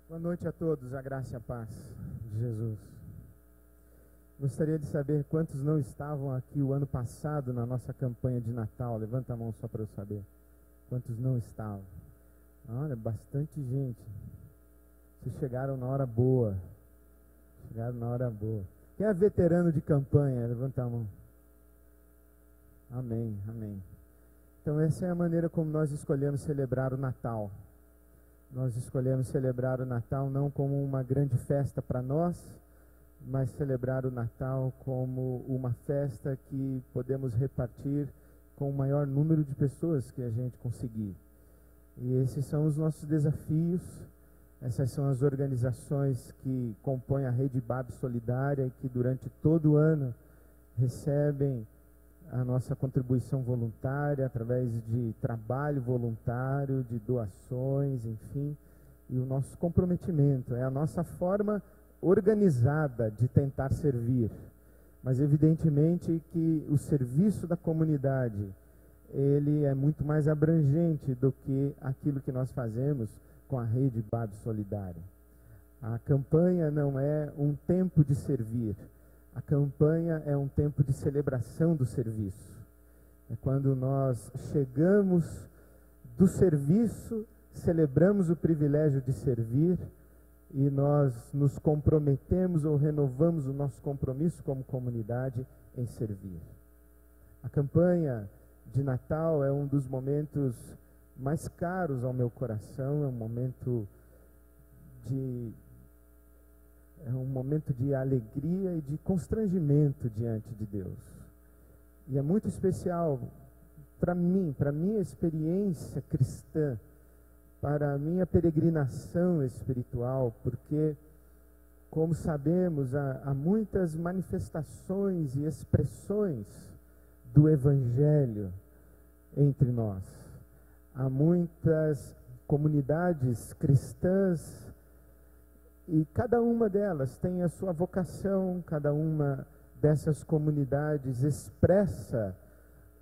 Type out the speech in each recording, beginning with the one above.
Boa noite a todos, a graça e a paz de Jesus. Gostaria de saber quantos não estavam aqui o ano passado na nossa campanha de Natal. Levanta a mão só para eu saber. Quantos não estavam? Olha, bastante gente. Vocês chegaram na hora boa. Chegaram na hora boa. Quem é veterano de campanha? Levanta a mão. Amém, amém. Então essa é a maneira como nós escolhemos celebrar o Natal. Nós escolhemos celebrar o Natal não como uma grande festa para nós, mas celebrar o Natal como uma festa que podemos repartir com o maior número de pessoas que a gente conseguir. E esses são os nossos desafios, essas são as organizações que compõem a Rede Bab Solidária e que durante todo o ano recebem a nossa contribuição voluntária através de trabalho voluntário, de doações, enfim, e o nosso comprometimento, é a nossa forma organizada de tentar servir. Mas evidentemente que o serviço da comunidade, ele é muito mais abrangente do que aquilo que nós fazemos com a Rede Bab Solidária. A campanha não é um tempo de servir. A campanha é um tempo de celebração do serviço. É quando nós chegamos do serviço, celebramos o privilégio de servir e nós nos comprometemos ou renovamos o nosso compromisso como comunidade em servir. A campanha de Natal é um dos momentos mais caros ao meu coração, é um momento de alegria e de constrangimento diante de Deus. E é muito especial para mim, para a minha experiência cristã, para a minha peregrinação espiritual, porque, como sabemos, há muitas manifestações e expressões do Evangelho entre nós. Há muitas comunidades cristãs e cada uma delas tem a sua vocação, cada uma dessas comunidades expressa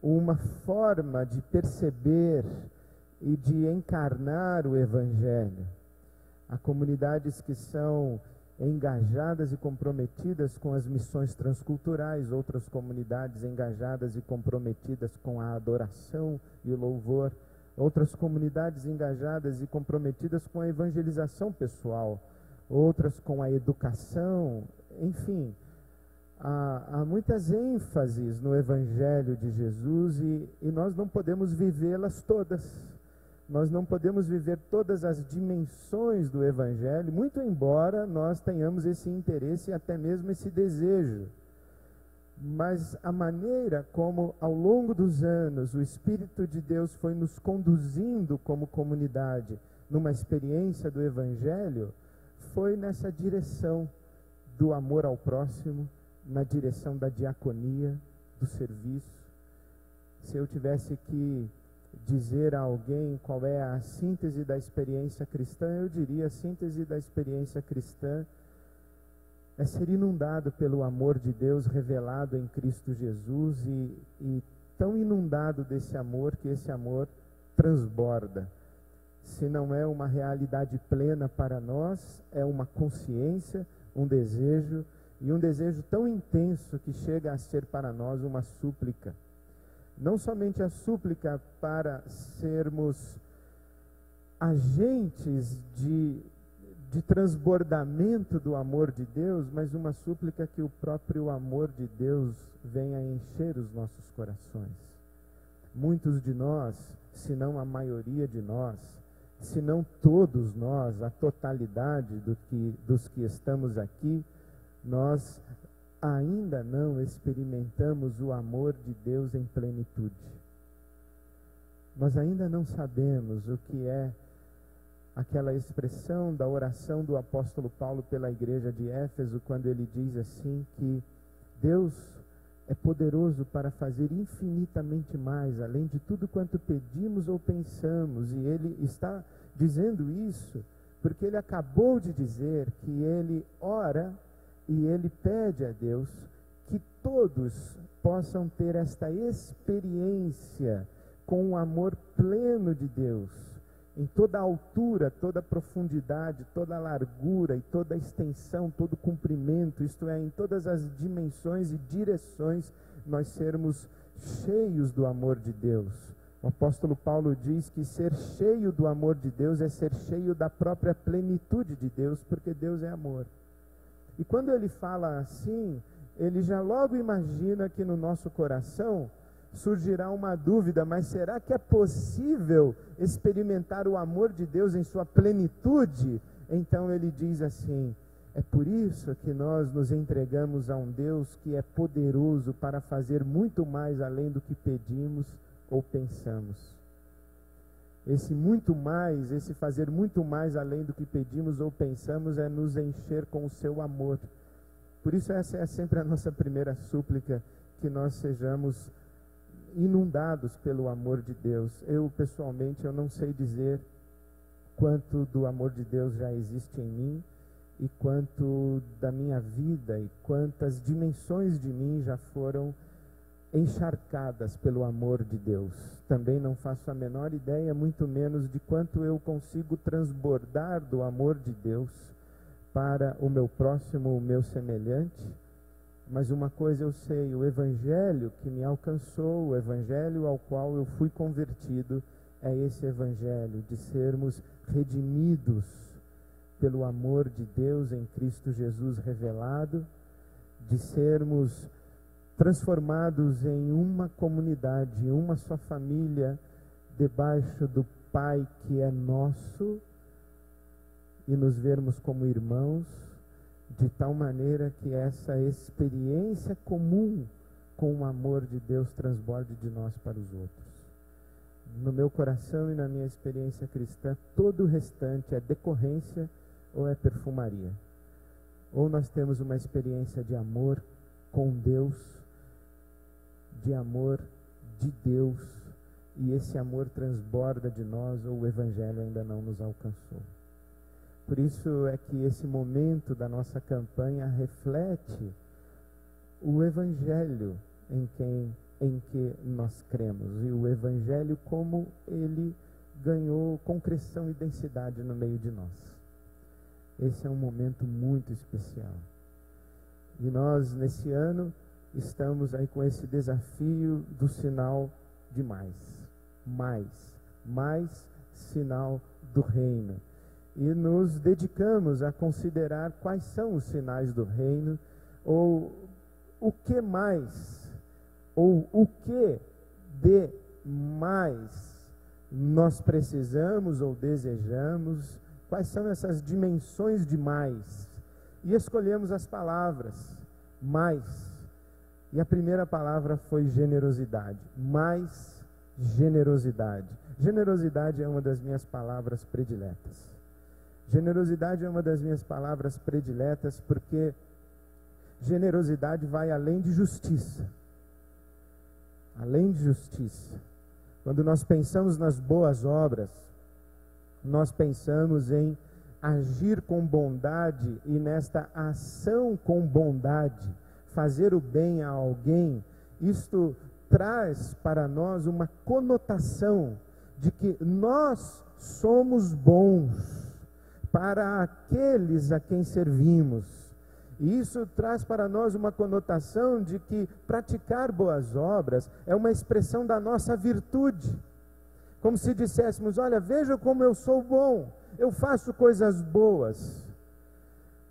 uma forma de perceber e de encarnar o Evangelho. Há comunidades que são engajadas e comprometidas com as missões transculturais, outras comunidades engajadas e comprometidas com a adoração e o louvor, outras comunidades engajadas e comprometidas com a evangelização pessoal, outras com a educação, enfim, há muitas ênfases no Evangelho de Jesus e nós não podemos vivê-las todas. Nós não podemos viver todas as dimensões do Evangelho, muito embora nós tenhamos esse interesse e até mesmo esse desejo. Mas a maneira como ao longo dos anos o Espírito de Deus foi nos conduzindo como comunidade numa experiência do Evangelho, foi nessa direção do amor ao próximo, na direção da diaconia, do serviço. Se eu tivesse que dizer a alguém qual é a síntese da experiência cristã, eu diria: a síntese da experiência cristã é ser inundado pelo amor de Deus revelado em Cristo Jesus e tão inundado desse amor que esse amor transborda. Se não é uma realidade plena para nós, é uma consciência, um desejo, e um desejo tão intenso que chega a ser para nós uma súplica. Não somente a súplica para sermos agentes de transbordamento do amor de Deus, mas uma súplica que o próprio amor de Deus venha encher os nossos corações. Muitos de nós, se não a maioria de nós, se não todos nós, a totalidade dos que estamos aqui, nós ainda não experimentamos o amor de Deus em plenitude. Nós ainda não sabemos o que é aquela expressão da oração do apóstolo Paulo pela igreja de Éfeso, quando ele diz assim que Deus é poderoso para fazer infinitamente mais, além de tudo quanto pedimos ou pensamos. E ele está dizendo isso porque ele acabou de dizer que ele ora e ele pede a Deus que todos possam ter esta experiência com o amor pleno de Deus, em toda a altura, toda a profundidade, toda a largura e toda a extensão, todo o comprimento, isto é, em todas as dimensões e direções, nós sermos cheios do amor de Deus. O apóstolo Paulo diz que ser cheio do amor de Deus é ser cheio da própria plenitude de Deus, porque Deus é amor. E quando ele fala assim, ele já logo imagina que no nosso coração surgirá uma dúvida: mas será que é possível experimentar o amor de Deus em sua plenitude? Então ele diz assim: é por isso que nós nos entregamos a um Deus que é poderoso para fazer muito mais além do que pedimos ou pensamos. Esse muito mais, esse fazer muito mais além do que pedimos ou pensamos, é nos encher com o seu amor. Por isso essa é sempre a nossa primeira súplica, que nós sejamos inundados pelo amor de Deus. Eu pessoalmente, eu não sei dizer quanto do amor de Deus já existe em mim, e quanto da minha vida, e quantas dimensões de mim já foram encharcadas pelo amor de Deus. Também não faço a menor ideia, muito menos de quanto eu consigo transbordar do amor de Deus para o meu próximo, o meu semelhante. Mas uma coisa eu sei: o evangelho que me alcançou, o evangelho ao qual eu fui convertido, é esse evangelho de sermos redimidos pelo amor de Deus em Cristo Jesus revelado, de sermos transformados em uma comunidade, uma só família, debaixo do Pai que é nosso, e nos vermos como irmãos, de tal maneira que essa experiência comum com o amor de Deus transborde de nós para os outros. No meu coração e na minha experiência cristã, todo o restante é decorrência ou é perfumaria. Ou nós temos uma experiência de amor com Deus, de amor de Deus, e esse amor transborda de nós, ou o evangelho ainda não nos alcançou. Por isso é que esse momento da nossa campanha reflete o evangelho em que nós cremos, e o evangelho como ele ganhou concreção e densidade no meio de nós. Esse é um momento muito especial. E nós, nesse ano, estamos aí com esse desafio do sinal de mais sinal do reino. E nos dedicamos a considerar quais são os sinais do reino, ou o que mais, ou o que de mais nós precisamos ou desejamos, quais são essas dimensões de mais. E escolhemos as palavras mais. E a primeira palavra foi generosidade. Mais generosidade. Generosidade é uma das minhas palavras prediletas. Generosidade é uma das minhas palavras prediletas porque generosidade vai além de justiça. Além de justiça. Quando nós pensamos nas boas obras, nós pensamos em agir com bondade, e nesta ação com bondade, fazer o bem a alguém, isto traz para nós uma conotação de que nós somos bons para aqueles a quem servimos. E isso traz para nós uma conotação de que praticar boas obras é uma expressão da nossa virtude. Como se disséssemos: olha, veja como eu sou bom, eu faço coisas boas.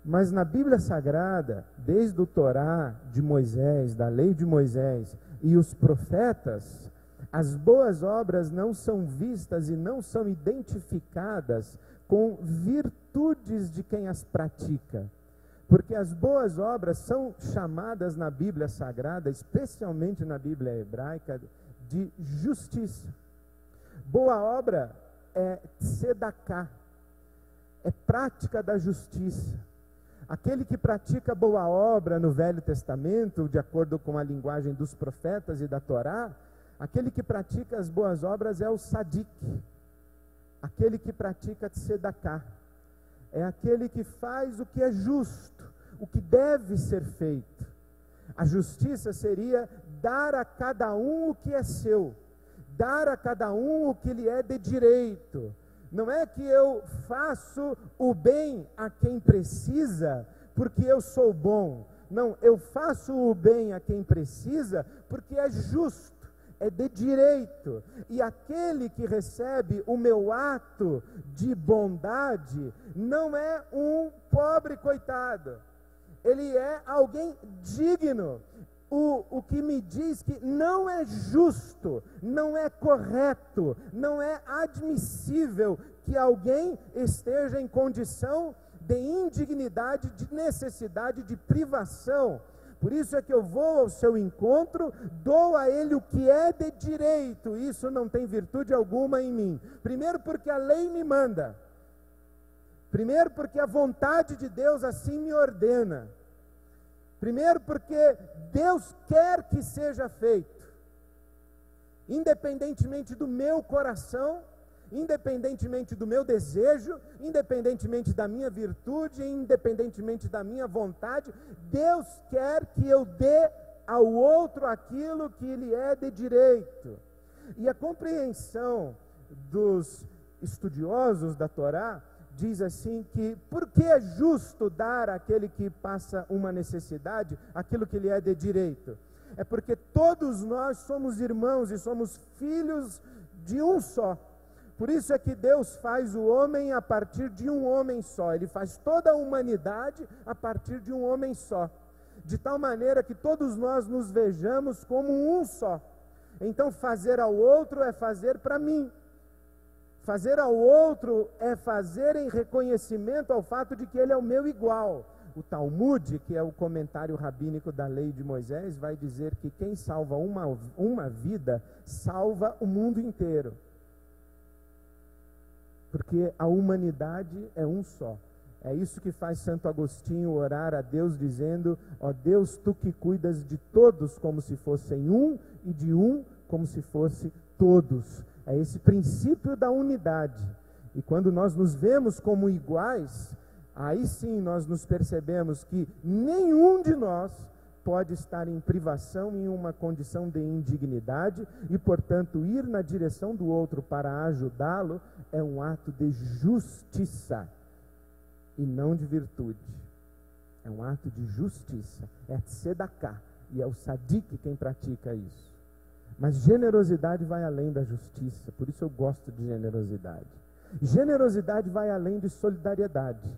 Mas na Bíblia Sagrada, desde o Torá de Moisés, da lei de Moisés e os profetas, as boas obras não são vistas e não são identificadas com virtudes de quem as pratica. Porque as boas obras são chamadas na Bíblia Sagrada, especialmente na Bíblia hebraica, de justiça. Boa obra é tzedakah, é prática da justiça. Aquele que pratica boa obra no Velho Testamento, de acordo com a linguagem dos profetas e da Torá, aquele que pratica as boas obras é o sadik. Aquele que pratica tzedakah é aquele que faz o que é justo, o que deve ser feito. A justiça seria dar a cada um o que é seu, dar a cada um o que lhe é de direito, Não é que eu faço o bem a quem precisa porque eu sou bom. Não, eu faço o bem a quem precisa porque é justo, é de direito. E aquele que recebe o meu ato de bondade não é um pobre coitado. Ele é alguém digno. O que me diz que não é justo, não é correto, não é admissível que alguém esteja em condição de indignidade, de necessidade, de privação. Por isso é que eu vou ao seu encontro, dou a ele o que é de direito. Isso não tem virtude alguma em mim. Primeiro porque a lei me manda. Primeiro porque a vontade de Deus assim me ordena. Primeiro porque Deus quer que seja feito, independentemente do meu coração, independentemente do meu desejo, independentemente da minha virtude, independentemente da minha vontade, Deus quer que eu dê ao outro aquilo que lhe é de direito. E a compreensão dos estudiosos da Torá diz assim que, por que é justo dar àquele que passa uma necessidade aquilo que lhe é de direito? É porque todos nós somos irmãos e somos filhos de um só. Por isso é que Deus faz o homem a partir de um homem só. Ele faz toda a humanidade a partir de um homem só. De tal maneira que todos nós nos vejamos como um só. Então fazer ao outro é fazer para mim. Fazer ao outro é fazer em reconhecimento ao fato de que ele é o meu igual. O Talmud, que é o comentário rabínico da lei de Moisés, vai dizer que quem salva uma vida, salva o mundo inteiro. Porque a humanidade é um só. É isso que faz Santo Agostinho orar a Deus dizendo: ó Deus, tu que cuidas de todos como se fossem um, e de um como se fosse todos. É esse princípio da unidade. E quando nós nos vemos como iguais, aí sim nós nos percebemos que nenhum de nós pode estar em privação, em uma condição de indignidade, e portanto ir na direção do outro para ajudá-lo é um ato de justiça e não de virtude. É um ato de justiça, é tzedakah, e é o sadik quem pratica isso. Mas generosidade vai além da justiça, por isso eu gosto de generosidade. Generosidade vai além de solidariedade.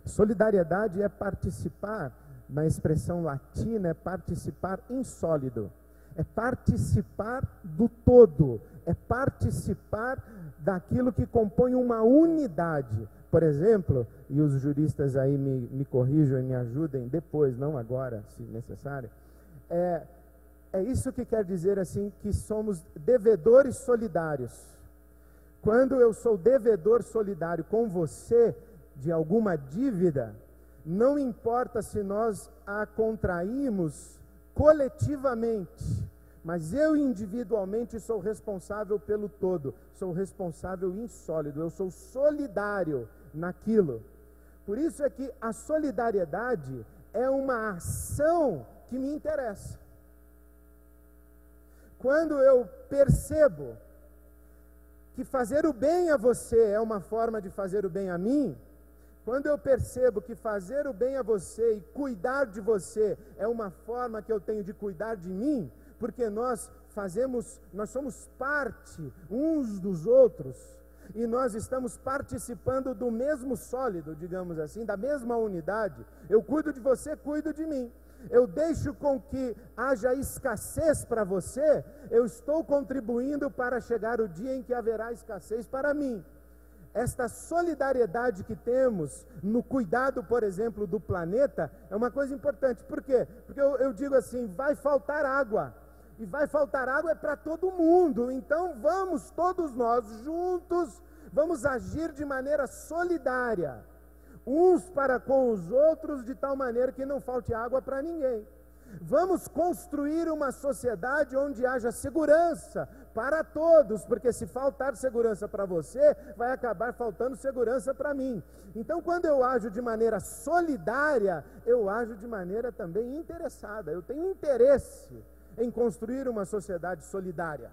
Solidariedade é participar, na expressão latina, é participar in solido, é participar do todo, é participar daquilo que compõe uma unidade. Por exemplo, e os juristas aí me corrijam e me ajudem depois, não agora, se necessário, é isso que quer dizer assim, que somos devedores solidários. Quando eu sou devedor solidário com você de alguma dívida, não importa se nós a contraímos coletivamente, mas eu individualmente sou responsável pelo todo, sou responsável em sólido, eu sou solidário naquilo. Por isso é que a solidariedade é uma ação que me interessa. Quando eu percebo que fazer o bem a você é uma forma de fazer o bem a mim, quando eu percebo que fazer o bem a você e cuidar de você é uma forma que eu tenho de cuidar de mim, porque nós somos parte uns dos outros, e nós estamos participando do mesmo sólido, digamos assim, da mesma unidade. Eu cuido de você, cuido de mim. Eu deixo com que haja escassez para você, eu estou contribuindo para chegar o dia em que haverá escassez para mim. Esta solidariedade que temos no cuidado, por exemplo, do planeta, é uma coisa importante. Por quê? Porque eu digo assim, vai faltar água. E vai faltar água é para todo mundo. Então vamos todos nós juntos, vamos agir de maneira solidária, uns para com os outros, de tal maneira que não falte água para ninguém. Vamos construir uma sociedade onde haja segurança para todos, porque se faltar segurança para você, vai acabar faltando segurança para mim. Então, quando eu ajo de maneira solidária, eu ajo de maneira também interessada. Eu tenho interesse em construir uma sociedade solidária.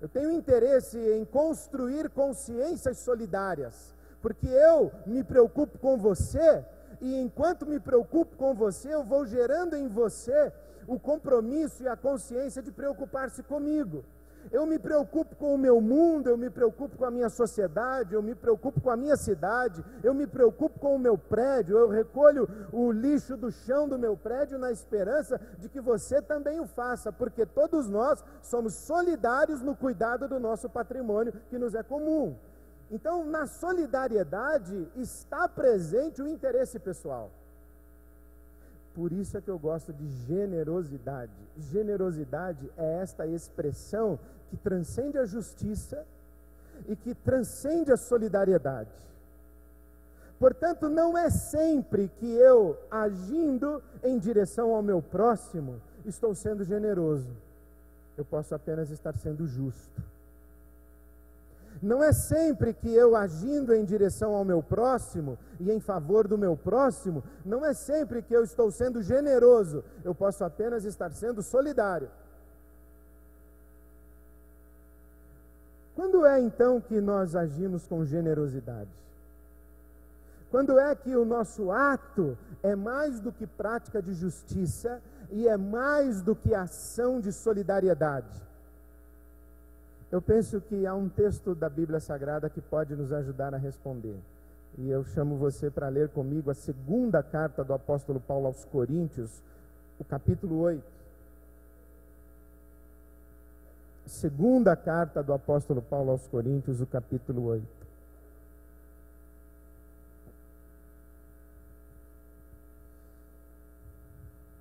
Eu tenho interesse em construir consciências solidárias, porque eu me preocupo com você, e enquanto me preocupo com você, eu vou gerando em você o compromisso e a consciência de preocupar-se comigo. Eu me preocupo com o meu mundo, eu me preocupo com a minha sociedade, eu me preocupo com a minha cidade, eu me preocupo com o meu prédio, eu recolho o lixo do chão do meu prédio na esperança de que você também o faça, porque todos nós somos solidários no cuidado do nosso patrimônio que nos é comum. Então, na solidariedade está presente o interesse pessoal. Por isso é que eu gosto de generosidade. Generosidade é esta expressão que transcende a justiça e que transcende a solidariedade. Portanto, não é sempre que eu, agindo em direção ao meu próximo, estou sendo generoso. Eu posso apenas estar sendo justo. Não é sempre que eu, agindo em direção ao meu próximo e em favor do meu próximo, não é sempre que eu estou sendo generoso. Eu posso apenas estar sendo solidário. Quando é então que nós agimos com generosidade? Quando é que o nosso ato é mais do que prática de justiça e é mais do que ação de solidariedade? Eu penso que há um texto da Bíblia Sagrada que pode nos ajudar a responder. E eu chamo você para ler comigo a segunda carta do apóstolo Paulo aos Coríntios, o capítulo 8. Segunda carta do apóstolo Paulo aos Coríntios, o capítulo 8.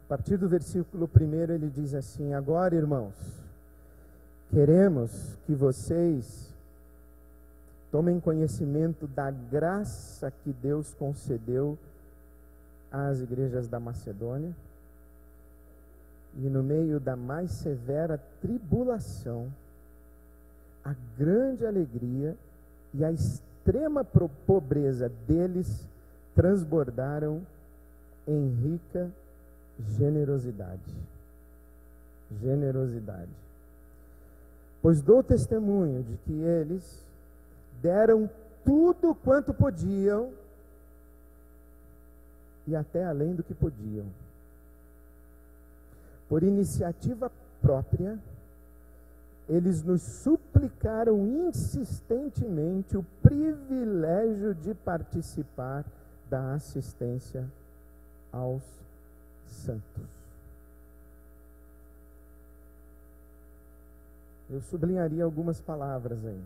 A partir do versículo 1 ele diz assim: agora, irmãos, queremos que vocês tomem conhecimento da graça que Deus concedeu às igrejas da Macedônia, e no meio da mais severa tribulação, a grande alegria e a extrema pobreza deles transbordaram em rica generosidade. Generosidade. Pois dou testemunho de que eles deram tudo quanto podiam e até além do que podiam. Por iniciativa própria, eles nos suplicaram insistentemente o privilégio de participar da assistência aos santos. Eu sublinharia algumas palavras aí.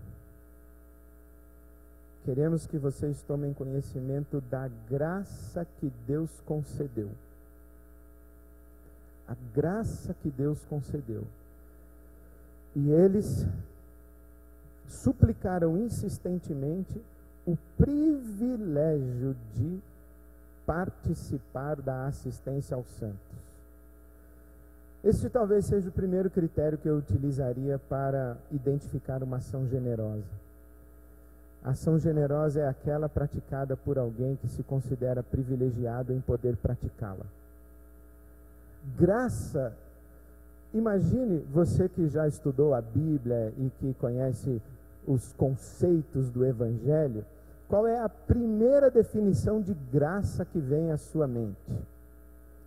Queremos que vocês tomem conhecimento da graça que Deus concedeu. A graça que Deus concedeu. E eles suplicaram insistentemente o privilégio de participar da assistência aos santos. Este talvez seja o primeiro critério que eu utilizaria para identificar uma ação generosa. A ação generosa é aquela praticada por alguém que se considera privilegiado em poder praticá-la. Graça, imagine você que já estudou a Bíblia e que conhece os conceitos do Evangelho, qual é a primeira definição de graça que vem à sua mente?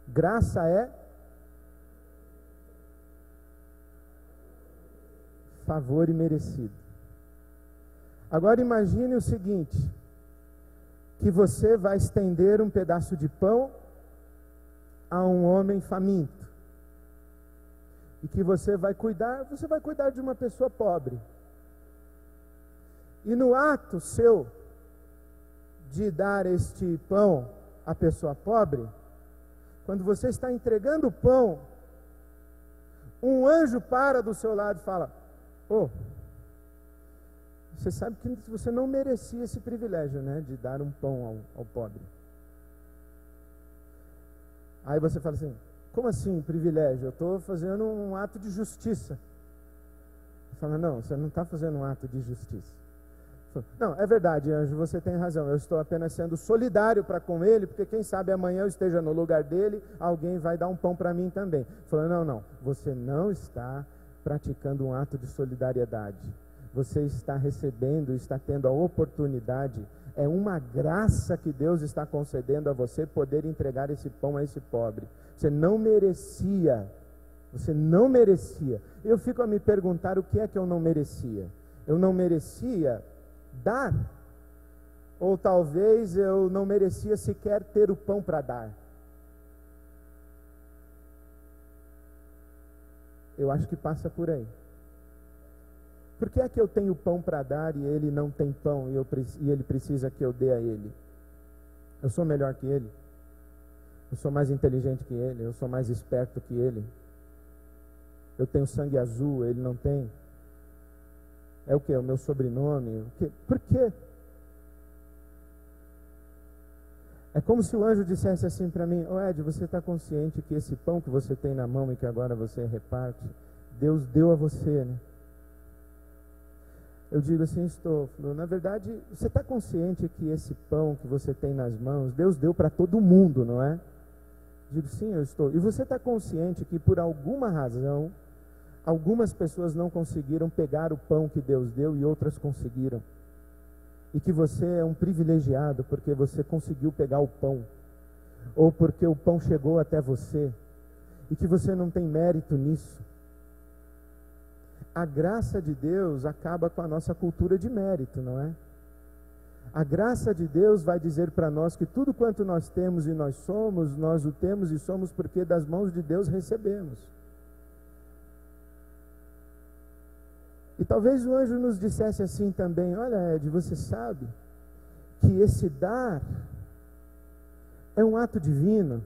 Graça é favor imerecido. Agora imagine o seguinte, que você vai estender um pedaço de pão a um homem faminto, e que você vai cuidar de uma pessoa pobre, e no ato seu de dar este pão à pessoa pobre, quando você está entregando o pão, um anjo para do seu lado e fala: você sabe que você não merecia esse privilégio, né, de dar um pão ao pobre. Aí você fala assim: como assim privilégio? Eu estou fazendo um ato de justiça. Ele fala: não, você não está fazendo um ato de justiça. Não, é verdade, anjo, você tem razão, eu estou apenas sendo solidário para com ele, porque quem sabe amanhã eu esteja no lugar dele, alguém vai dar um pão para mim também. Falou: não, você não está praticando um ato de solidariedade. Você está recebendo, está tendo a oportunidade, é uma graça que Deus está concedendo a você poder entregar esse pão a esse pobre. Você não merecia, Eu fico a me perguntar o que é que eu não merecia. Eu não merecia dar, ou talvez eu não merecia sequer ter o pão para dar. Eu acho que passa por aí. Por que é que eu tenho pão para dar e ele não tem pão e ele precisa que eu dê a ele? Eu sou melhor que ele? Eu sou mais inteligente que ele? Eu sou mais esperto que ele? Eu tenho sangue azul, ele não tem? É o quê? O meu sobrenome? O quê? Por quê? É como se o anjo dissesse assim para mim: ô Ed, você está consciente que esse pão que você tem na mão e que agora você reparte, Deus deu a você, né? Eu digo assim: estou. Na verdade, você está consciente que esse pão que você tem nas mãos, Deus deu para todo mundo, não é? Digo: sim, eu estou. E você está consciente que por alguma razão, algumas pessoas não conseguiram pegar o pão que Deus deu e outras conseguiram? E que você é um privilegiado porque você conseguiu pegar o pão, ou porque o pão chegou até você, e que você não tem mérito nisso. A graça de Deus acaba com a nossa cultura de mérito, não é? A graça de Deus vai dizer para nós que tudo quanto nós temos e nós somos, nós o temos e somos porque das mãos de Deus recebemos. E talvez o anjo nos dissesse assim também: olha, Ed, você sabe que esse dar é um ato divino,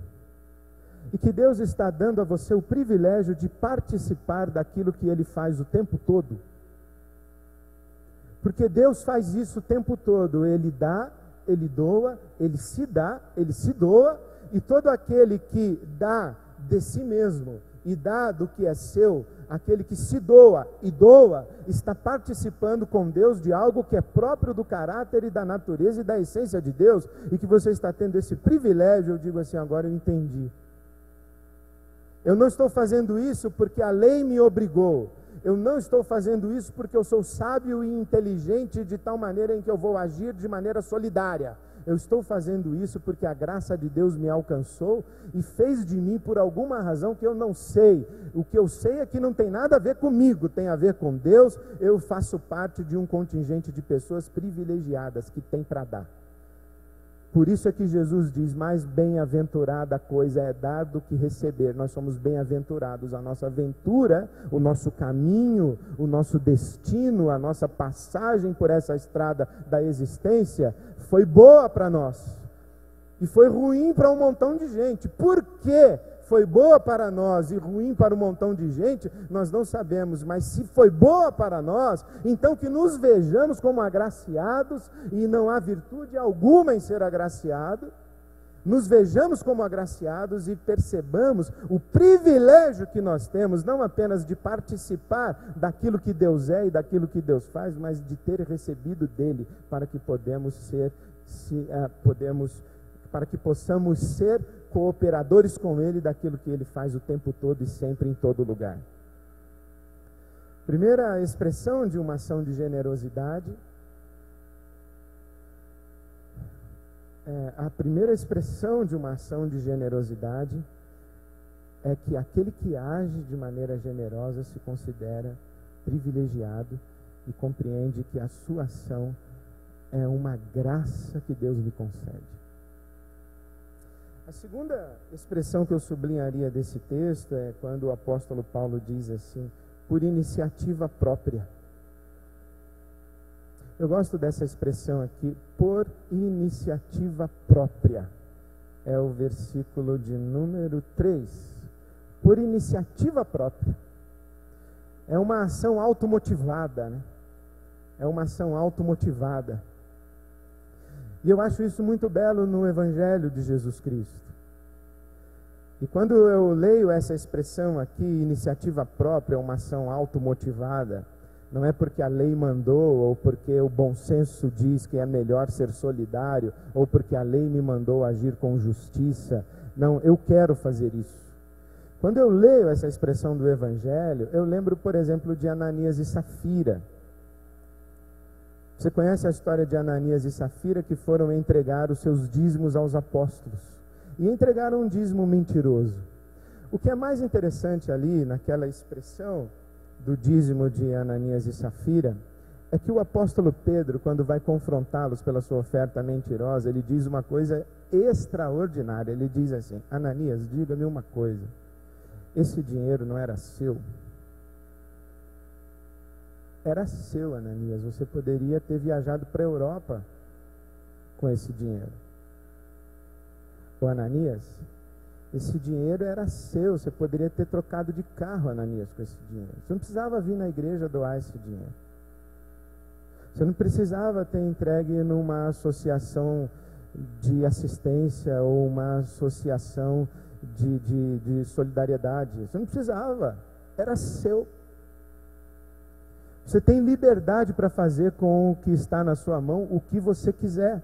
e que Deus está dando a você o privilégio de participar daquilo que Ele faz o tempo todo. Porque Deus faz isso o tempo todo. Ele dá, Ele doa, Ele se dá, Ele se doa, e todo aquele que dá de si mesmo e dá do que é seu, aquele que se doa e doa, está participando com Deus de algo que é próprio do caráter e da natureza e da essência de Deus, e que você está tendo esse privilégio. Eu digo assim: agora eu entendi. Eu não estou fazendo isso porque a lei me obrigou. Eu não estou fazendo isso porque eu sou sábio e inteligente de tal maneira em que eu vou agir de maneira solidária. Eu estou fazendo isso porque a graça de Deus me alcançou e fez de mim por alguma razão que eu não sei. O que eu sei é que não tem nada a ver comigo, tem a ver com Deus. Eu faço parte de um contingente de pessoas privilegiadas que tem para dar. Por isso é que Jesus diz: mais bem-aventurada coisa é dar do que receber. Nós somos bem-aventurados. A nossa aventura, o nosso caminho, o nosso destino, a nossa passagem por essa estrada da existência foi boa para nós. E foi ruim para um montão de gente. Por quê? Foi boa para nós e ruim para um montão de gente, nós não sabemos. Mas se foi boa para nós, então que nos vejamos como agraciados, e não há virtude alguma em ser agraciado. Nos vejamos como agraciados e percebamos o privilégio que nós temos, não apenas de participar daquilo que Deus é e daquilo que Deus faz, mas de ter recebido dele, para que possamos ser cooperadores com Ele daquilo que Ele faz o tempo todo e sempre em todo lugar. Primeira expressão de uma ação de generosidade. A primeira expressão de uma ação de generosidade é que aquele que age de maneira generosa se considera privilegiado e compreende que a sua ação é uma graça que Deus lhe concede. A segunda expressão que eu sublinharia desse texto é quando o apóstolo Paulo diz assim: por iniciativa própria. Eu gosto dessa expressão aqui, por iniciativa própria. É o versículo de número 3. Por iniciativa própria. É uma ação automotivada, né? É uma ação automotivada. E eu acho isso muito belo no Evangelho de Jesus Cristo. E quando eu leio essa expressão aqui, iniciativa própria, uma ação automotivada, não é porque a lei mandou, ou porque o bom senso diz que é melhor ser solidário, ou porque a lei me mandou agir com justiça. Não, eu quero fazer isso. Quando eu leio essa expressão do Evangelho, eu lembro, por exemplo, de Ananias e Safira. Você conhece a história de Ananias e Safira, que foram entregar os seus dízimos aos apóstolos. E entregaram um dízimo mentiroso. O que é mais interessante ali, naquela expressão do dízimo de Ananias e Safira, é que o apóstolo Pedro, quando vai confrontá-los pela sua oferta mentirosa, ele diz uma coisa extraordinária. Ele diz assim: Ananias, diga-me uma coisa, esse dinheiro não era seu? Era seu, Ananias. Você poderia ter viajado para a Europa com esse dinheiro. Ô Ananias, esse dinheiro era seu. Você poderia ter trocado de carro, Ananias, com esse dinheiro. Você não precisava vir na igreja doar esse dinheiro. Você não precisava ter entregue numa associação de assistência ou uma associação de solidariedade. Você não precisava. Era seu. Você tem liberdade para fazer com o que está na sua mão o que você quiser.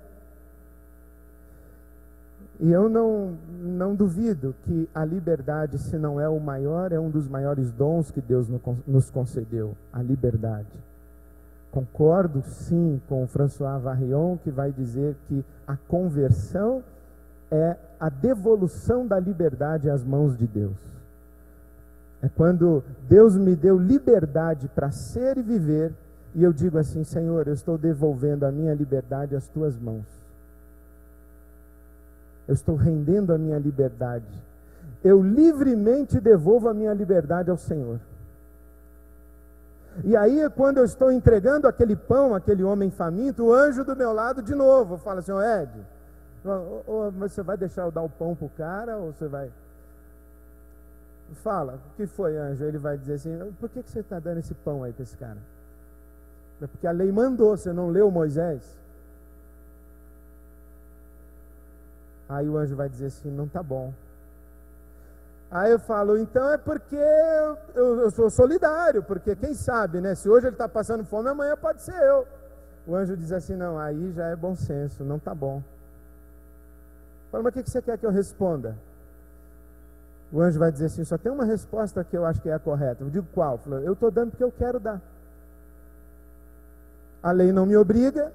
E eu não duvido que a liberdade, se não é o maior, é um dos maiores dons que Deus nos concedeu, a liberdade. Concordo sim com o François Varrion, que vai dizer que a conversão é a devolução da liberdade às mãos de Deus. É quando Deus me deu liberdade para ser e viver, e eu digo assim: Senhor, eu estou devolvendo a minha liberdade às tuas mãos. Eu estou rendendo a minha liberdade. Eu livremente devolvo a minha liberdade ao Senhor. E aí, quando eu estou entregando aquele pão, aquele homem faminto, o anjo do meu lado de novo fala assim: Ed, você vai deixar eu dar o pão para o cara, ou você vai... Fala, o que foi, anjo? Ele vai dizer assim: por que você está dando esse pão aí para esse cara? É porque a lei mandou, você não leu Moisés? Aí o anjo vai dizer assim: não tá bom. Aí eu falo: então é porque eu sou solidário, porque quem sabe, né? Se hoje ele está passando fome, amanhã pode ser eu. O anjo diz assim: não, aí já é bom senso, não tá bom. Fala: mas o que você quer que eu responda? O anjo vai dizer assim: só tem uma resposta que eu acho que é a correta. Eu digo: qual? Falo: eu estou dando porque eu quero dar. A lei não me obriga.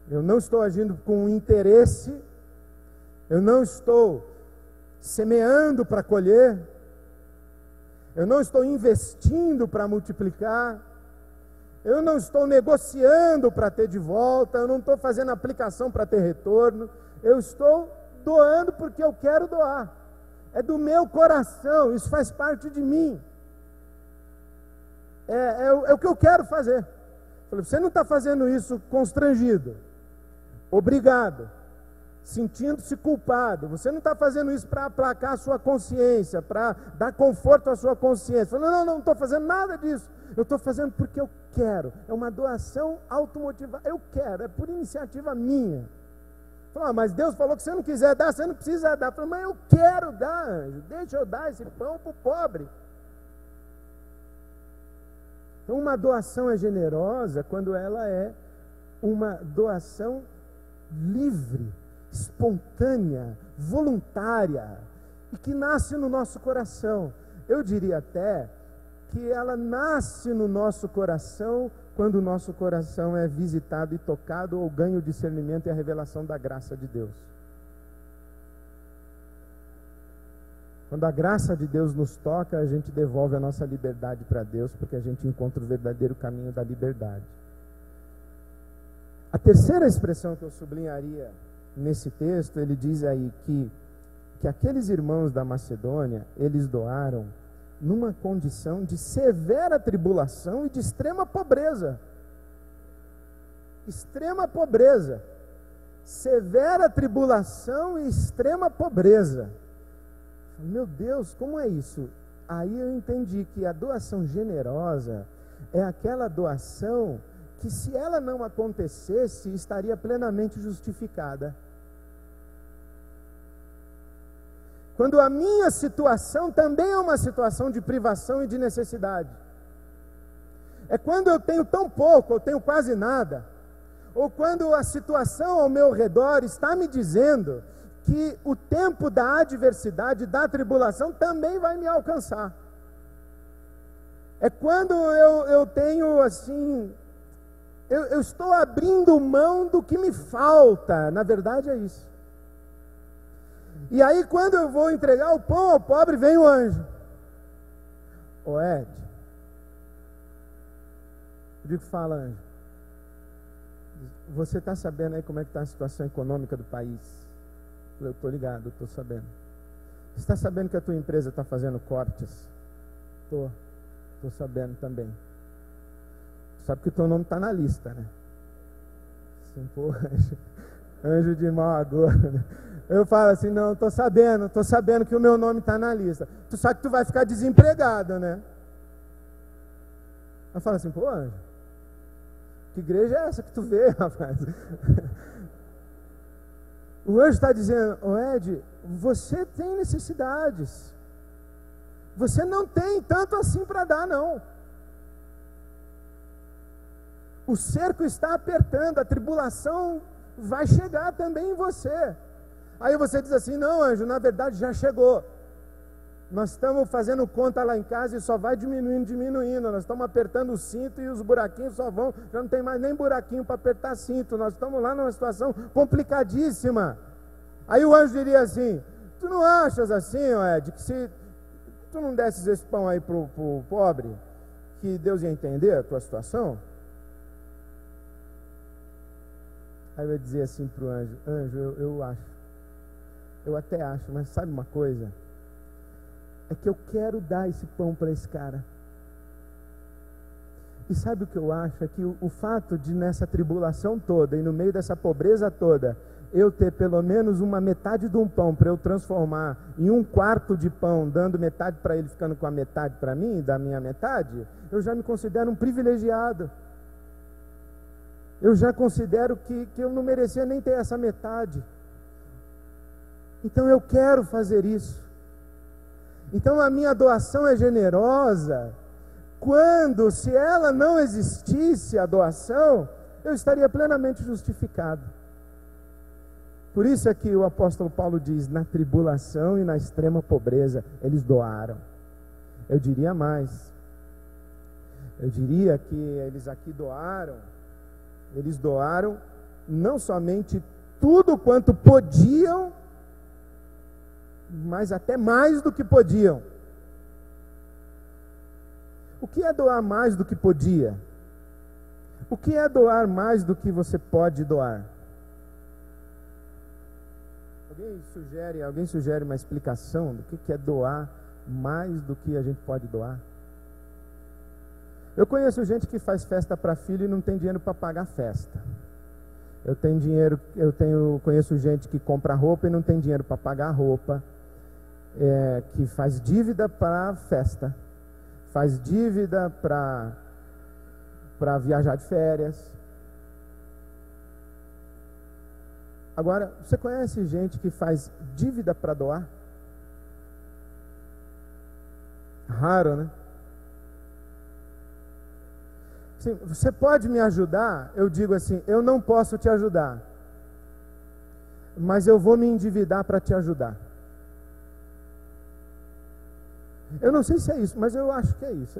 Eu não estou agindo com interesse. Eu não estou semeando para colher. Eu não estou investindo para multiplicar. Eu não estou negociando para ter de volta. Eu não estou fazendo aplicação para ter retorno. Eu estou doando porque eu quero doar. É do meu coração, isso faz parte de mim. É o que eu quero fazer. Você não está fazendo isso constrangido, obrigado, sentindo-se culpado. Você não está fazendo isso para aplacar a sua consciência, para dar conforto à sua consciência. Não estou fazendo nada disso. Eu estou fazendo porque eu quero. É uma doação automotivada. Eu quero, é por iniciativa minha. Mas Deus falou que se você não quiser dar, você não precisa dar. Mas eu quero dar, anjo. Deixa eu dar esse pão para o pobre. Então, uma doação é generosa quando ela é uma doação livre, espontânea, voluntária, e que nasce no nosso coração. Eu diria até que ela nasce no nosso coração quando o nosso coração é visitado e tocado, ou ganha o discernimento e a revelação da graça de Deus. Quando a graça de Deus nos toca, a gente devolve a nossa liberdade para Deus, porque a gente encontra o verdadeiro caminho da liberdade. A terceira expressão que eu sublinharia nesse texto, ele diz aí que aqueles irmãos da Macedônia, eles doaram numa condição de severa tribulação e de extrema pobreza. Extrema pobreza. Severa tribulação e extrema pobreza. Meu Deus, como é isso? Aí eu entendi que a doação generosa é aquela doação que, se ela não acontecesse, estaria plenamente justificada. Quando a minha situação também é uma situação de privação e de necessidade. É quando eu tenho tão pouco, eu tenho quase nada. Ou quando a situação ao meu redor está me dizendo que o tempo da adversidade, da tribulação, também vai me alcançar. É quando eu tenho assim, eu estou abrindo mão do que me falta, na verdade é isso. E aí quando eu vou entregar o pão ao pobre, vem o anjo. Ô Ed, eu digo, fala anjo, você está sabendo aí como é que está a situação econômica do país? Eu estou ligado, estou sabendo. Você está sabendo que a tua empresa está fazendo cortes? Estou sabendo também. Sabe que o teu nome está na lista, né? Assim, pô, anjo de mau agouro, né? Eu falo assim, não, estou sabendo que o meu nome está na lista. Tu sabe que tu vai ficar desempregado, né? Eu falo assim, pô, anjo, que igreja é essa que tu vê, rapaz? O anjo está dizendo, ô Ed, você tem necessidades. Você não tem tanto assim para dar, não. O cerco está apertando, a tribulação vai chegar também em você. Aí você diz assim, não anjo, na verdade já chegou. Nós estamos fazendo conta lá em casa e só vai diminuindo. Nós estamos apertando o cinto e os buraquinhos só vão, já não tem mais nem buraquinho para apertar cinto. Nós estamos lá numa situação complicadíssima. Aí o anjo diria assim, tu não achas assim, ó Ed, que se tu não desses esse pão aí pro pobre, que Deus ia entender a tua situação? Aí eu ia dizer assim pro anjo, eu acho, eu até acho, mas sabe uma coisa? É que eu quero dar esse pão para esse cara. E sabe o que eu acho? É que o fato de nessa tribulação toda e no meio dessa pobreza toda, eu ter pelo menos uma metade de um pão para eu transformar em um quarto de pão, dando metade para ele, ficando com a metade para mim, da minha metade, eu já me considero um privilegiado. Eu já considero que eu não merecia nem ter essa metade. Então eu quero fazer isso. Então a minha doação é generosa, quando, se ela não existisse, a doação, eu estaria plenamente justificado. Por isso é que o apóstolo Paulo diz, na tribulação e na extrema pobreza, eles doaram. Eu diria mais, eu diria que eles aqui eles doaram não somente tudo quanto podiam, mas até mais do que podiam. O que é doar mais do que podia? O que é doar mais do que você pode doar? Alguém sugere uma explicação do que é doar mais do que a gente pode doar? Eu conheço gente que faz festa para filho e não tem dinheiro para pagar festa. Conheço gente que compra roupa e não tem dinheiro para pagar roupa. Que faz dívida para festa, faz dívida para viajar de férias. Agora, você conhece gente que faz dívida para doar? Raro, né? Sim, você pode me ajudar? Eu digo assim, eu não posso te ajudar, mas eu vou me endividar para te ajudar. Eu não sei se é isso, mas eu acho que é isso.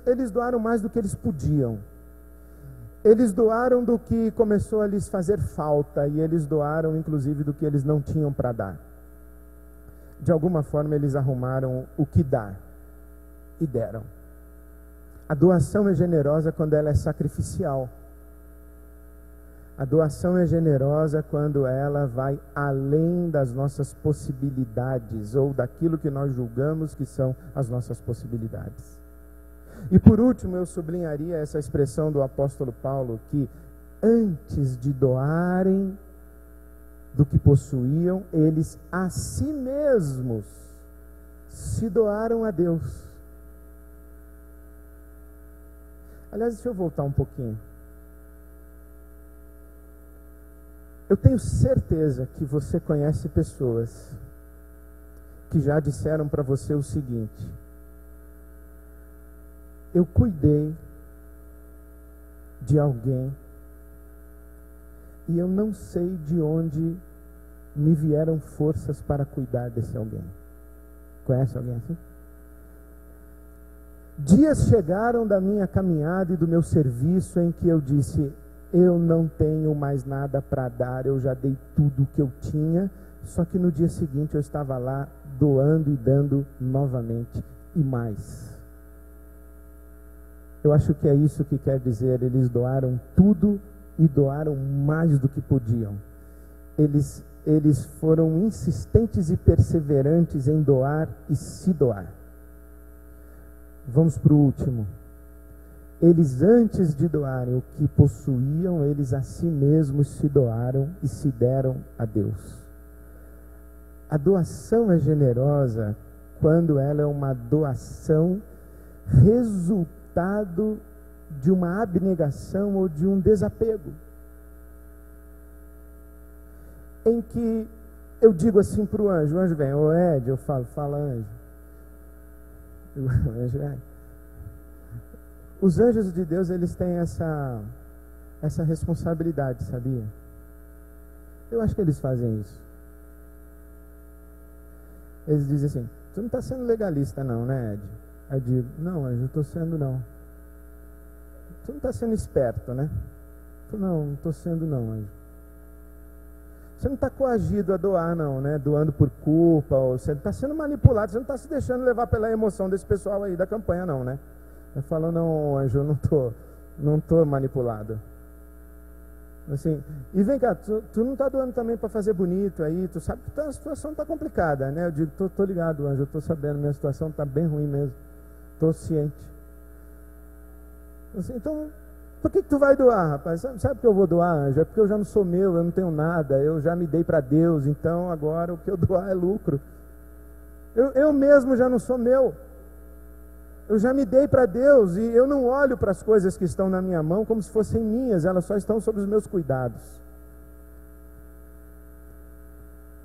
Eles doaram mais do que eles podiam. Eles doaram do que começou a lhes fazer falta, e eles doaram inclusive do que eles não tinham para dar. De alguma forma eles arrumaram o que dar e deram. A doação é generosa quando ela é sacrificial. A doação é generosa quando ela vai além das nossas possibilidades, ou daquilo que nós julgamos que são as nossas possibilidades. E por último, eu sublinharia essa expressão do apóstolo Paulo, que antes de doarem do que possuíam, eles a si mesmos se doaram a Deus. Aliás, deixa eu voltar um pouquinho. Eu tenho certeza que você conhece pessoas que já disseram para você o seguinte: eu cuidei de alguém e eu não sei de onde me vieram forças para cuidar desse alguém. Conhece alguém assim? Dias chegaram da minha caminhada e do meu serviço em que eu disse: eu não tenho mais nada para dar, eu já dei tudo o que eu tinha. Só que no dia seguinte eu estava lá doando e dando novamente e mais. Eu acho que é isso que quer dizer. Eles doaram tudo e doaram mais do que podiam. Eles foram insistentes e perseverantes em doar e se doar. Vamos para o último. Eles, antes de doarem o que possuíam, eles a si mesmos se doaram e se deram a Deus. A doação é generosa quando ela é uma doação resultado de uma abnegação ou de um desapego. Em que eu digo assim para o anjo vem, ô Ed, eu falo, fala anjo. O anjo é. Os anjos de Deus, eles têm essa responsabilidade, sabia? Eu acho que eles fazem isso. Eles dizem assim: tu não está sendo legalista não, né, Ed? Eu digo: não, anjo, não estou sendo não. Tu não está sendo esperto, né? Eu falo: não estou sendo não, anjo. Você não está coagido a doar não, né? Doando por culpa, ou você está sendo manipulado, você não está se deixando levar pela emoção desse pessoal aí da campanha não, né? Eu falo: não, anjo, eu não tô manipulado. Assim, e vem cá, tu não está doando também para fazer bonito aí, tu sabe que a situação está complicada, né? Eu digo: tô ligado, anjo, eu estou sabendo, minha situação está bem ruim mesmo, estou ciente. Assim, então, por que tu vai doar, rapaz? Sabe que eu vou doar, anjo? É porque eu já não sou meu, eu não tenho nada, eu já me dei para Deus, então agora o que eu doar é lucro. Eu mesmo já não sou meu. Eu já me dei para Deus e eu não olho para as coisas que estão na minha mão como se fossem minhas, elas só estão sob os meus cuidados.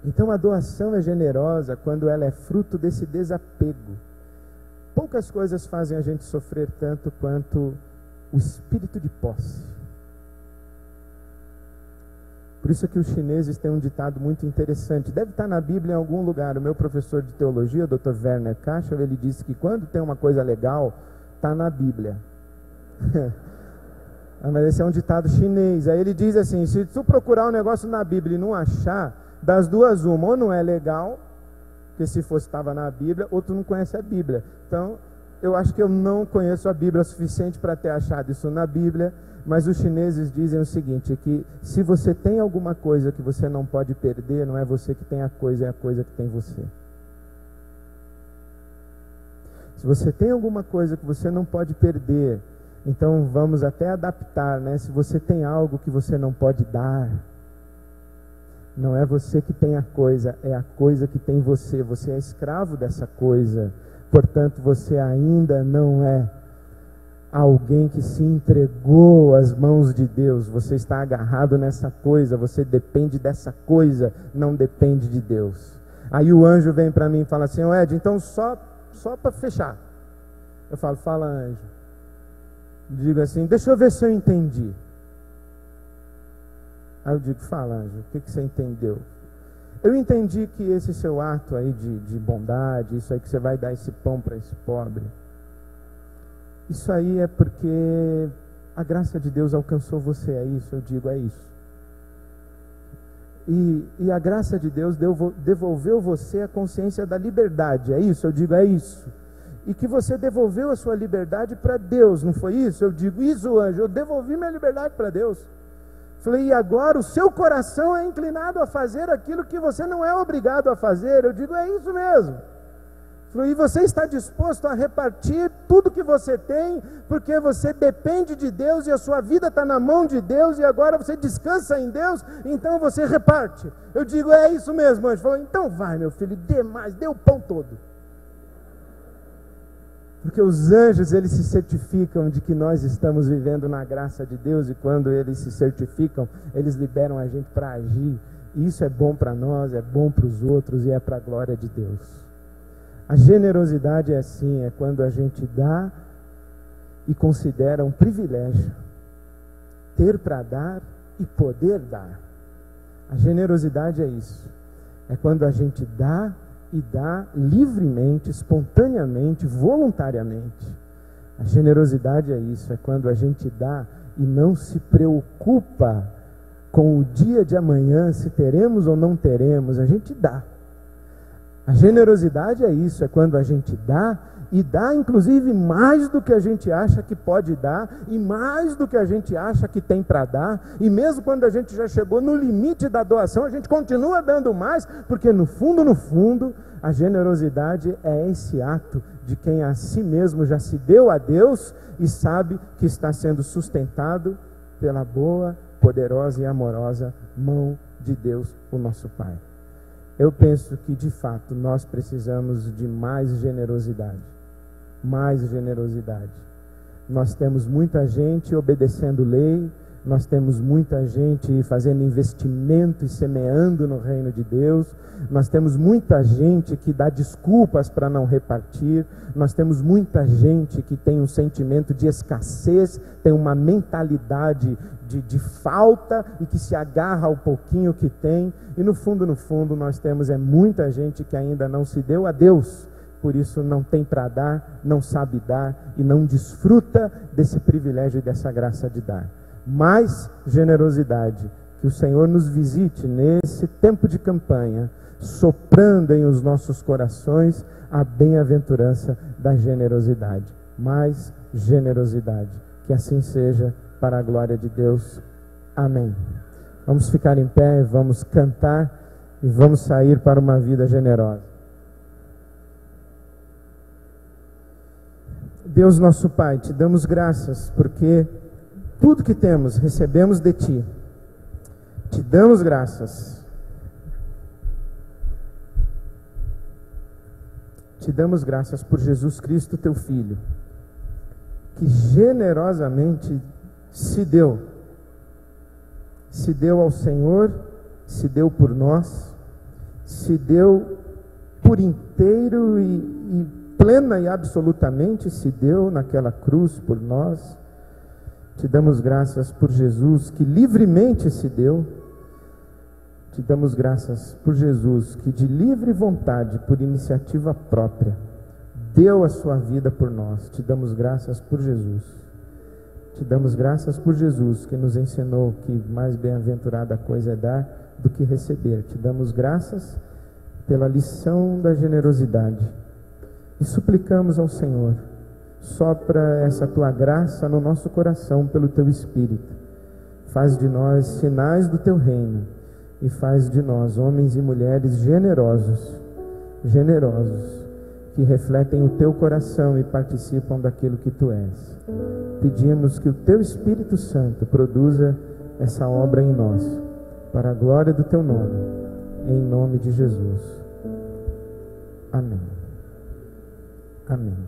Então a doação é generosa quando ela é fruto desse desapego. Poucas coisas fazem a gente sofrer tanto quanto o espírito de posse. Por isso que os chineses têm um ditado muito interessante, deve estar na Bíblia em algum lugar. O meu professor de teologia, o Dr. Werner Kasher, ele disse que quando tem uma coisa legal, está na Bíblia. Mas esse é um ditado chinês. Aí ele diz assim: se tu procurar um negócio na Bíblia e não achar, das duas uma, ou não é legal, porque se fosse estava na Bíblia, ou tu não conhece a Bíblia. Então, eu acho que eu não conheço a Bíblia o suficiente para ter achado isso na Bíblia. Mas os chineses dizem o seguinte, que se você tem alguma coisa que você não pode perder, não é você que tem a coisa, é a coisa que tem você. Se você tem alguma coisa que você não pode perder, então vamos até adaptar, né? Se você tem algo que você não pode dar, não é você que tem a coisa, é a coisa que tem você. Você é escravo dessa coisa, portanto você ainda não é alguém que se entregou às mãos de Deus. Você está agarrado nessa coisa, você depende dessa coisa, não depende de Deus. Aí o anjo vem para mim e fala assim: ô Ed, então só para fechar. Eu falo: fala, anjo. Digo assim: deixa eu ver se eu entendi. Aí eu digo: fala, anjo, o que você entendeu? Eu entendi que esse seu ato aí de bondade, isso aí que você vai dar esse pão para esse pobre, isso aí é porque a graça de Deus alcançou você, é isso? Eu digo: é isso. E a graça de Deus devolveu você a consciência da liberdade, é isso? Eu digo: é isso. E que você devolveu a sua liberdade para Deus, não foi isso? Eu digo: isso, anjo, eu devolvi minha liberdade para Deus. Falei: e agora o seu coração é inclinado a fazer aquilo que você não é obrigado a fazer. Eu digo: é isso mesmo. E você está disposto a repartir tudo que você tem, porque você depende de Deus e a sua vida está na mão de Deus, e agora você descansa em Deus, então você reparte. Eu digo: é isso mesmo, anjo. Falou: então vai, meu filho, dê mais, dê o pão todo. Porque os anjos, eles se certificam de que nós estamos vivendo na graça de Deus, e quando eles se certificam, eles liberam a gente para agir. E isso é bom para nós, é bom para os outros e é para a glória de Deus. A generosidade é assim, é quando a gente dá e considera um privilégio ter para dar e poder dar. A generosidade é isso. É quando a gente dá e dá livremente, espontaneamente, voluntariamente. A generosidade é isso. É quando a gente dá e não se preocupa com o dia de amanhã, se teremos ou não teremos. A gente dá. A generosidade é isso. É quando a gente dá e dá inclusive mais do que a gente acha que pode dar, e mais do que a gente acha que tem para dar, e mesmo quando a gente já chegou no limite da doação, a gente continua dando mais, porque no fundo, a generosidade é esse ato de quem a si mesmo já se deu a Deus e sabe que está sendo sustentado pela boa, poderosa e amorosa mão de Deus, o nosso Pai. Eu penso que de fato nós precisamos de mais generosidade. Mais generosidade. Nós temos muita gente obedecendo lei, nós temos muita gente fazendo investimento e semeando no reino de Deus, nós temos muita gente que dá desculpas para não repartir, nós temos muita gente que tem um sentimento de escassez, tem uma mentalidade de falta e que se agarra ao pouquinho que tem, e no fundo nós temos muita gente que ainda não se deu a Deus. Por isso não tem para dar, não sabe dar e não desfruta desse privilégio e dessa graça de dar. Mais generosidade, que o Senhor nos visite nesse tempo de campanha, soprando em os nossos corações a bem-aventurança da generosidade. Mais generosidade, que assim seja para a glória de Deus. Amém. Vamos ficar em pé, vamos cantar e vamos sair para uma vida generosa. Deus nosso Pai, te damos graças porque tudo que temos recebemos de Ti. Te damos graças. Te damos graças por Jesus Cristo, Teu Filho, que generosamente se deu ao Senhor, se deu por nós, se deu por inteiro e plena e absolutamente se deu naquela cruz por nós. Te damos graças por Jesus que livremente se deu. Te damos graças por Jesus que de livre vontade, por iniciativa própria, deu a sua vida por nós. Te damos graças por Jesus. Te damos graças por Jesus que nos ensinou que mais bem-aventurada coisa é dar do que receber. Te damos graças pela lição da generosidade. E suplicamos ao Senhor, sopra essa Tua graça no nosso coração pelo Teu Espírito. Faz de nós sinais do Teu reino e faz de nós homens e mulheres generosos, que refletem o Teu coração e participam daquilo que Tu és. Pedimos que o Teu Espírito Santo produza essa obra em nós, para a glória do Teu nome, em nome de Jesus. Amém. Amém.